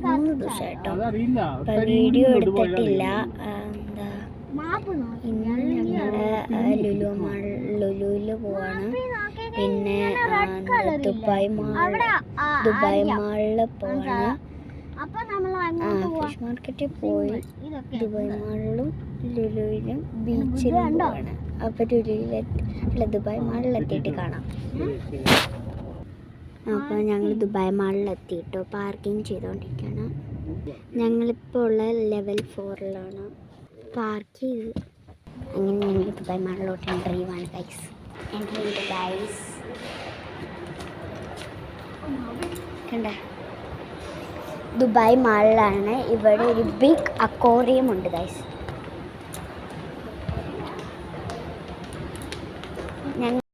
മൂന്ന് ദിവസമായിട്ടോ. അപ്പം വീഡിയോ എടുത്തിട്ടില്ല. എന്താ ഇന്ന് ഞങ്ങൾ ലുലുവിൽ പോവാണ്. പിന്നെ ദുബായ് മാളിൽ പോവാണ്. ഫിഷ് മാർക്കറ്റിൽ പോയി ദുബായ് മാളിലും ലുലുവിലും ബീച്ചിലും പോവാണ്. അപ്പോൾ ദുബായ് മാളിലെത്തിയിട്ട് കാണാം. അപ്പോൾ ഞങ്ങൾ ദുബായ് മാളിലെത്തിയിട്ട് പാർക്കിംഗ് ചെയ്തുകൊണ്ടിരിക്കുകയാണ്. ഞങ്ങളിപ്പോൾ ഉള്ള ലെവൽ 4ലാണ് പാർക്ക് ചെയ്ത്. അങ്ങനെ ഞങ്ങൾ ദുബായ് മാളിലോട്ട് എൻ്റർ ചെയ്യുവാണ് ഗൈസ്. എൻ്റർ ചെയ്ത് ഗൈസ് കണ്ട ദുബായ് മാളിലാണ്. ഇവിടെ ഒരു ബിഗ് അക്വേറിയം ഉണ്ട് ഗൈസ്. ഞങ്ങൾ